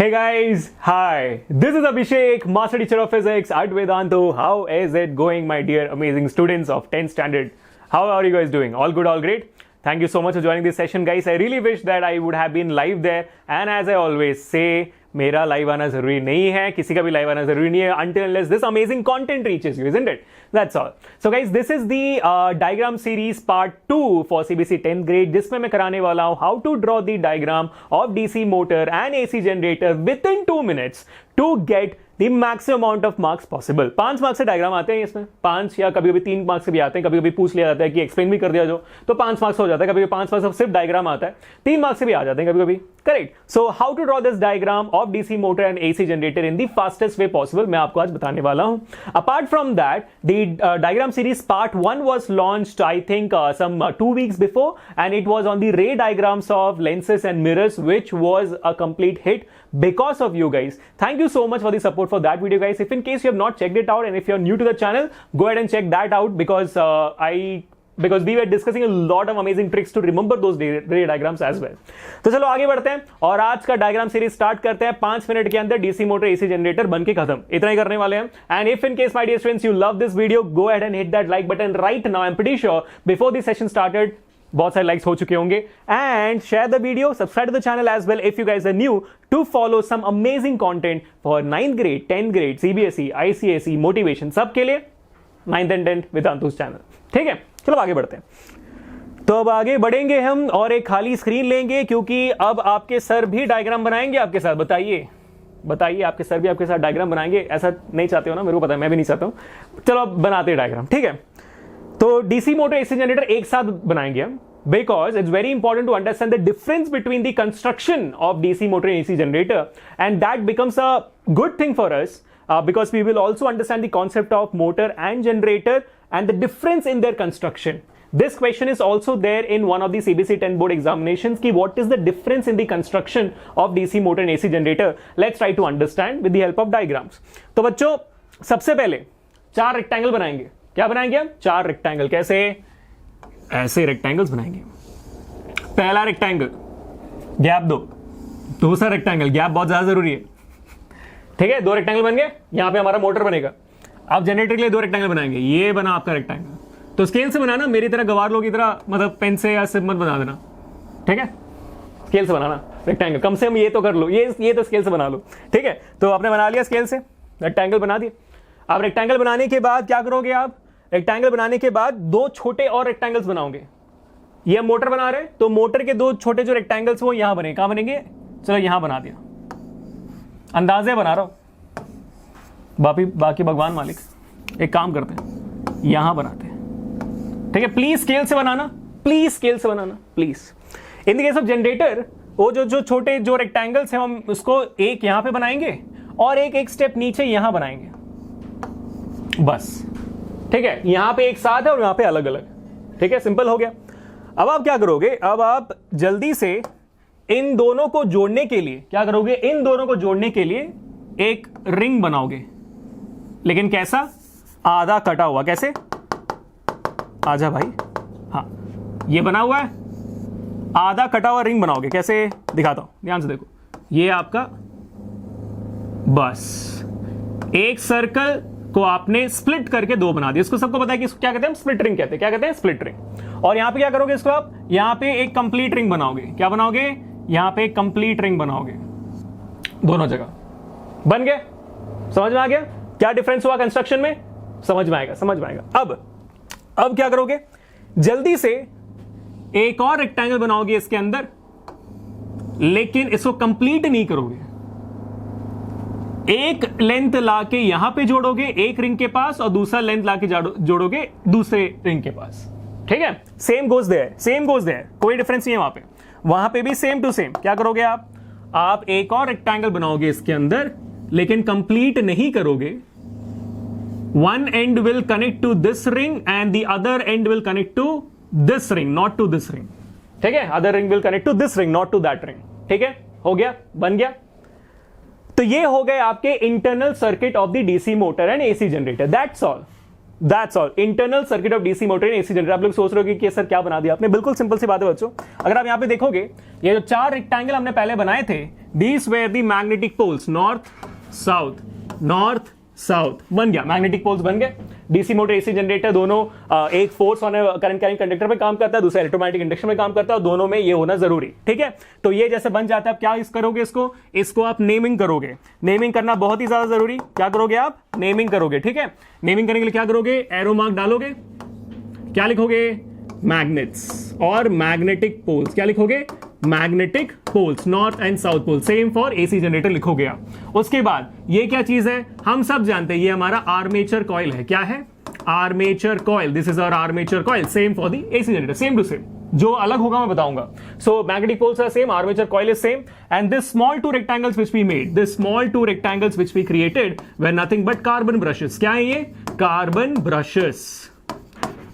Hey guys, hi. This is Abhishek, Master Teacher of Physics at Vedantu. How is it going, my dear amazing students of 10th standard? How are you guys doing? All good, all great? Thank you so much for joining this session, guys. I really wish that I would have been live there. And as I always say, मेरा live आना जरूरी नहीं है, किसी का भी live आना जरूरी नहीं है until unless this amazing content reaches you, isn't it? That's all. So guys, this is the diagram series part 2 for CBSE 10th grade, जिसमें मैं कराने वाला हूँ how to draw the diagram of DC motor and AC generator within 2 minutes to get the maximum amount of marks possible. 5 marks से diagram आते हैं इसमें, 5 या कभी कभी 3 मार्क्स से भी आते हैं, कभी कभी पूछ लिया जाता है कि एक्सप्लेन भी कर दिया जो, तो 5 मार्क्स हो जाता है, कभी 5 मार्क्स सिर्फ डायग्राम आता है, 3 मार्क्स से भी आ जाते हैं कभी कभी. Correct. So how to draw this diagram of DC motor and AC generator in the fastest way possible, मैं आपको आज बताने वाला हूं. Apart from that, the diagram series part 1 was launched I think some 2 weeks before, and it was on the ray diagrams of lenses and mirrors, which was a complete hit because of you guys. Thank you so much for the support for that video, guys. If in case you have not checked it out and if you're new to the channel, go ahead and check that out because because we were discussing a lot of amazing tricks to remember those ray diagrams as well. तो चलो आगे बढ़ते हैं और आज का diagram series start करते हैं. 5 मिनट के अंदर डीसी मोटर एसी जनरेटर बन के खत्म, इतना ही करने वाले हैं. And if in case my dear students you love this video, go ahead and hit that like button right now. I am pretty sure before this session started बहुत सारे likes हो चुके होंगे. And share the video, subscribe to the channel as well if you guys are new to follow some amazing content for 9th grade 10th grade CBSE ICSE motivation, सबके लिए 9th and 10th Vedantu channel. ठीक है, चलो आगे बढ़ते हैं. तो अब आगे बढ़ेंगे हम और एक खाली स्क्रीन लेंगे क्योंकि अब आपके सर भी डायग्राम बनाएंगे आपके साथ. बताइए आपके सर भी आपके साथ डायग्राम बनाएंगे? ऐसा नहीं चाहते हो ना, मेरे को पता है, मैं भी नहीं चाहता हूं. चलो अब बनाते हैं डायग्राम. ठीक है, तो डीसी मोटर एसी जनरेटर एक साथ बनाएंगे हम because it's very important to understand the difference between the construction of DC motor and AC generator, and that becomes a good thing for us because we will also understand the concept of motor and generator and the difference in their construction. This question is also there in one of the CBSE 10 board examinations ki what is the difference in the construction of DC motor and AC generator. Let's try to understand with the help of diagrams. तो बच्चों सबसे पहले 4 rectangle बनाएंगे. क्या बनाएंगे हम? 4 rectangle. कैसे? ऐसे रेक्टेंगल्स बनाएंगे. पहला रेक्टेंगल गैप दो, दूसरा रेक्टेंगल गैप बहुत ज्यादा जरूरी है. ठीक है, 2 रेक्टेंगल बन गए. यहां पे हमारा मोटर बनेगा. अब जनरेटर के लिए 2 रेक्टेंगल बनाएंगे. ये बना आपका रेक्टेंगल. तो स्केल से बनाना, मेरी तरह गवार लोग की तरह मतलब पेन से या सिर्फ मत बना देना. ठीक है, स्केल से बनाना रेक्टेंगल. कम से कम ये तो कर लो, ये तो स्केल से बना लो. ठीक है, तो आपने बना लिया स्केल से, रेक्टेंगल बना दिया. अब रेक्टेंगल बनाने के बाद क्या करोगे आप? रेक्टेंगल बनाने के बाद 2 छोटे और रेक्टेंगल्स बनाओगे. ये मोटर बना रहे, तो मोटर के 2 छोटे जो रेक्टेंगल्स वो यहां बने. कहां बनेंगे? चलो यहां बना दिया. अंदाजे बना रहा हूं, बाकी भगवान मालिक. एक काम करते हैं, यहां बनाते हैं. ठीक है, प्लीज स्केल से बनाना, please. In the case of generator, वो जो छोटे जो रेक्टेंगल्स हैं हम उसको एक यहां पे बनाएंगे और एक स्टेप नीचे यहां बनाएंगे, बस. ठीक है, यहां पे एक साथ है और यहां पे अलग अलग. ठीक है, सिंपल हो गया. अब आप क्या करोगे? अब आप जल्दी से इन दोनों को जोड़ने के लिए क्या करोगे? इन दोनों को जोड़ने के लिए एक रिंग बनाओगे. लेकिन कैसा? आधा कटा हुआ. कैसे? आजा भाई. हाँ, ये बना हुआ है, आधा कटा हुआ रिंग बनाओगे. कैसे? दिखाता हूं, ध्यान से देखो. ये आपका, बस एक सर्कल को आपने स्प्लिट करके 2 बना दिया. इसको सबको पता है कि इसको क्या कहते हैं? स्प्लिट रिंग कहते हैं. क्या कहते हैं? Split ring. और यहां पे क्या करोगे? इसको आप यहां पे एक कंप्लीट रिंग बनाओगे. क्या बनाओगे? यहां पे एक कंप्लीट रिंग बनाओगे. दोनों जगह बन गए. समझ में आ गया क्या डिफरेंस हुआ कंस्ट्रक्शन में? समझ में आएगा. अब क्या करोगे? जल्दी से एक और रेक्टेंगल बनाओगे इसके अंदर, लेकिन इसको कंप्लीट नहीं करोगे. एक लेंथ लाके यहां पे जोड़ोगे एक रिंग के पास और दूसरा लेंथ लाके जोड़ोगे दूसरे रिंग के पास. ठीक है, सेम गोज देयर, कोई डिफरेंस नहीं है वहां पे भी सेम टू सेम. क्या करोगे आप एक और रेक्टेंगल बनाओगे इसके अंदर, लेकिन कंप्लीट नहीं करोगे. One end will connect to this ring and the other end will connect to this ring, not to this ring. ठीक है, other ring will connect to this ring, not to that ring. ठीक है, हो गया, बन गया. तो ये हो गए आपके internal circuit of the DC motor and AC generator. That's all. That's all, internal circuit of DC motor in AC generator. आप लोग सोच रहे हो कि सर क्या बना दिया आपने, बिल्कुल सिंपल सी बात है बच्चों। अगर आप यहां पे देखोगे, ये जो 4 रेक्टेंगल हमने पहले बनाए थे, these were the magnetic poles, north south बन गया, मैग्नेटिक पोल्स बन गए। डीसी मोटर एसी जनरेटर दोनों एक force on current carrying conductor पे काम करता है, दूसरा इलेक्ट्रोमैग्नेटिक इंडक्शन में काम करता है, और दोनों में ये होना जरूरी, ठीक है। तो ये जैसे बन जाता है, आप क्या करोगे, इसको आप नेमिंग करोगे। नेमिंग करना बहुत ही ज्यादा जरूरी, क्या करोगे आप, नेमिंग करोगे, ठीक है। नेमिंग करने के लिए क्या करोगे, एरो मार्क डालोगे, क्या लिखोगे, मैग्नेट्स और मैग्नेटिक पोल्स, क्या लिखोगे, magnetic poles, north and south pole, same for AC generator लिखोगे आप। उसके बाद ये क्या चीज है, हम सब जानते हैं ये हमारा आर्मेचर कॉइल है। क्या है, armature coil, this is our armature coil, same for the AC generator, same to same. जो अलग होगा मैं बताऊंगा। So magnetic poles are same, armature coil is same, and this small 2 rectangles which we made, this small 2 rectangles which we created were nothing but carbon brushes. क्या है ये, carbon brushes.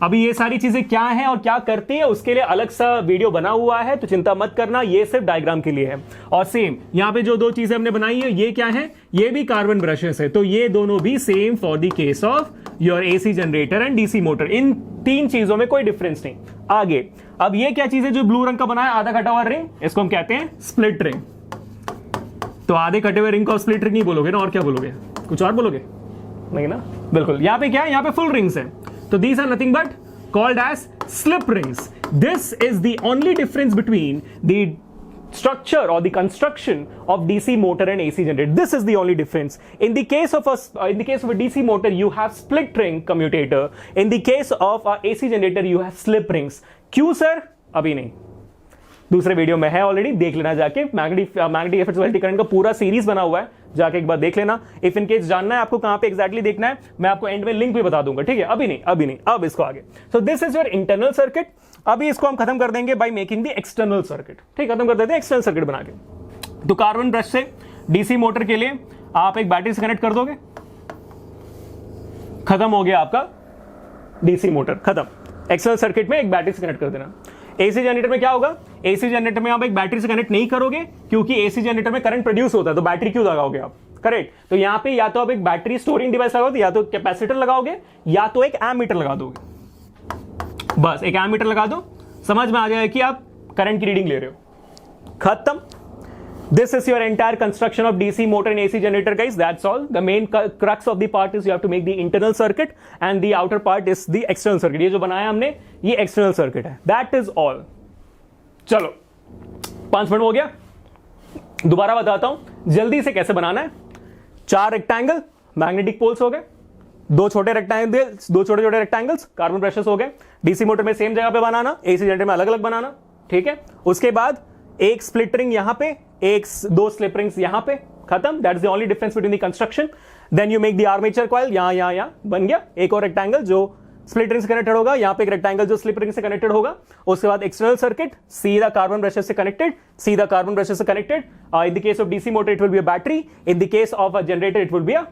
अभी ये सारी चीजें क्या है और क्या करती है, उसके लिए अलग सा वीडियो बना हुआ है, तो चिंता मत करना, ये सिर्फ डायग्राम के लिए है। और सेम यहां पे जो 2 चीजें हमने बनाई है, ये क्या है, ये भी कार्बन ब्रशेस है, तो ये दोनों भी same for the case of your AC generator and DC motor. इन 3 चीजों में कोई डिफरेंस नहीं। आगे अब ये क्या चीज है जो ब्लू रंग का बना है, आधा कटा हुआ रिंग, इसको हम कहते हैं स्प्लिट रिंग। तो आधे कटे हुए रिंग को स्प्लिट रिंग नहीं बोलोगे ना, और क्या बोलोगे, कुछ और बोलोगे, नहीं ना, बिल्कुल। यहां पे क्या है, यहां पे फुल रिंग्स है, तो these are nothing but called as slip rings. This is the only difference between the structure or the construction of DC motor and AC generator. This is the only difference. In the case of a DC motor, you have split ring commutator. In the case of a AC generator, you have slip rings. क्यों sir, अभी नहीं, दूसरे video में है already, देख लेना जाके। Magnetic effect current का पूरा सीरीज बना हुआ है, जाके एक बार देख लेना। इफ इन केस जानना है आपको कहां पे एग्जैक्टली देखना है, मैं आपको एंड में लिंक भी बता दूंगा, ठीक है। अभी नहीं, अब इसको आगे। So this is your internal circuit. अभी इसको हम खत्म कर देंगे by making the external circuit, ठीक, खत्म कर देते हैं एक्सटर्नल सर्किट बना के। तो कार्बन ब्रश से डीसी मोटर के लिए आप एक बैटरी से कनेक्ट कर दोगे, खत्म हो गया आपका डीसी मोटर, खत्म। एक्सटर्नल सर्किट में एक बैटरी से कनेक्ट कर देना। एसी जनरेटर में क्या होगा, एसी जनरेटर में आप एक बैटरी से कनेक्ट नहीं करोगे, क्योंकि एसी जनरेटर में करंट प्रोड्यूस होता है, तो बैटरी क्यों लगाओगे आप, करेक्ट। तो यहां पे या तो आप एक बैटरी स्टोरिंग डिवाइस लगाओगे, या तो कैपेसिटर लगाओगे, या तो एक एमीटर लगा दोगे। बस एक एमीटर लगा दो, समझ में आ जाएगा कि आप करंट की रीडिंग ले रहे हो, खत्म। This is your entire construction of DC motor and AC generator, guys. That's all. The main crux of the part is you have to make the internal circuit and the outer part is the external circuit. ये जो बनाया हमने, ये external circuit है. That is all. चलो, 5 minute हो गया, दोबारा बताता हूं जल्दी से कैसे बनाना है। 4 रेक्टेंगल मैग्नेटिक पोल्स हो गए, 2 छोटे रेक्टेंगल्स कार्बन ब्रशेस हो गए। डीसी मोटर में सेम जगह पे बनाना, एसी जनरेटर में अलग अलग बनाना, ठीक है। उसके बाद एक स्प्लिट रिंग यहां पे, 2 स्लिप रिंग्स यहां पे, खत्म। That is the only difference between the construction. Then you make the armature coil, यहां बन गया एक और रेक्टेंगल जो स्प्लिट रिंग से कनेक्टेड होगा, यहां पे एक रेक्टेंगल जो स्लिप रिंग से कनेक्टेड होगा। उसके बाद एक्सटर्नल सर्किट, सीधा कार्बन ब्रशेस से connected, in the case of DC motor it will be a battery, in the case of a generator it will be a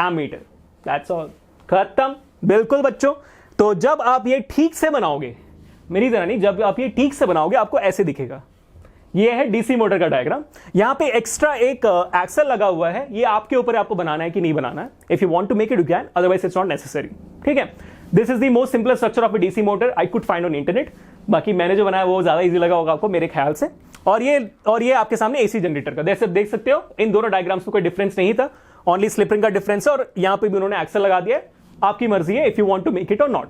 ammeter. That's all, खत्म। बिल्कुल बच्चों, तो जब आप ये ठीक से बनाओगे, मेरी तरह नहीं, जब आप ये ठीक से बनाओगे आपको ऐसे दिखेगा। ये है डीसी मोटर का डायग्राम। यहां पे एक्स्ट्रा एक एक्सल लगा हुआ है, ये आपके ऊपर आपको बनाना है कि नहीं बनाना है। If you want to make it you can, otherwise it's not necessary, ठीक है। This is the most simple structure of a DC motor I could find on internet. बाकी मैंने जो बनाया वो ज्यादा इजी लगा होगा आपको मेरे ख्याल से। और ये आपके सामने एसी जनरेटर का, जैसे देख सकते हो इन दोनों डायग्राम्स में कोई डिफरेंस नहीं था, ओनली स्लिपिंग का डिफरेंस है, और यहां पे भी उन्होंने एक्सल लगा दिया है। आपकी मर्जी है if you want to make it और not.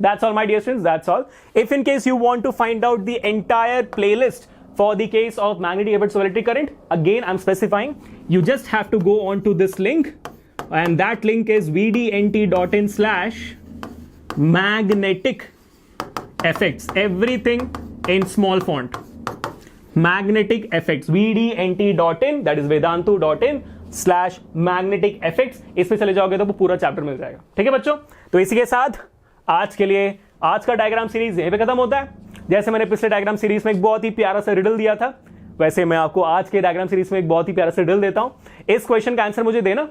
That's all, my dear students, that's all. If in case you want to find out the entire playlist for the case of magnetic effects of electric current, again I'm specifying, you just have to go on to this link, and that link is vdnt.in/magnetic effects, everything in small font, magnetic effects, vdnt.in, that is vedantu.in/magnetic effects। इसमें चले जाओगे तो पूरा chapter मिल जाएगा, ठीक है बच्चों। तो इसी के साथ आज के लिए आज का डायग्राम सीरीज यहीं पे खत्म होता है। जैसे मैंने पिछले डायग्राम सीरीज में एक बहुत ही प्यारा सा रिडल दिया था, वैसे मैं आपको आज के डायग्राम सीरीज में एक बहुत ही प्यारा सा रिडल देता हूं। इस क्वेश्चन का आंसर मुझे देना।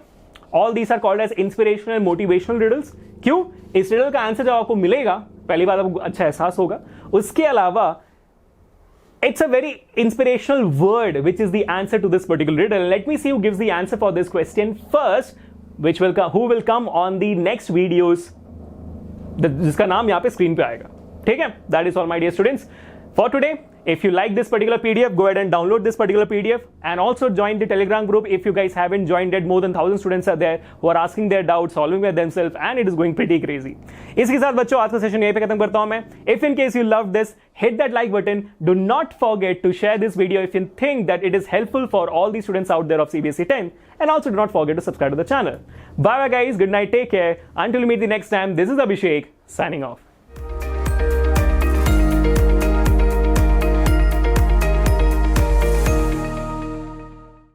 All these are called as inspirational and motivational riddles. क्यों? इस रिडल का आंसर जब आपको मिलेगा, पहली बार आपको अच्छा एहसास होगा। उसके अलावा it's a very inspirational word which is the answer to this particular riddle. Let me see who gives the answer for this question first. who will come on the next videos, जिसका नाम यहाँ पे screen पे आएगा. ठीक है? That is all, my dear students. For today, if you like this particular PDF, go ahead and download this particular PDF and also join the Telegram group if you guys haven't joined it. More than 1,000 students are there who are asking their doubts, solving by themselves, and it is going pretty crazy. इसके साथ बच्चों आज का session यहीं पे खत्म करता हूं मैं. If in case you loved this, hit that like button. Do not forget to share this video if you think that it is helpful for all the students out there of CBSE 10. And also do not forget to subscribe to the channel. Bye bye guys. Good night. Take care. Until we meet the next time. This is Abhishek signing off.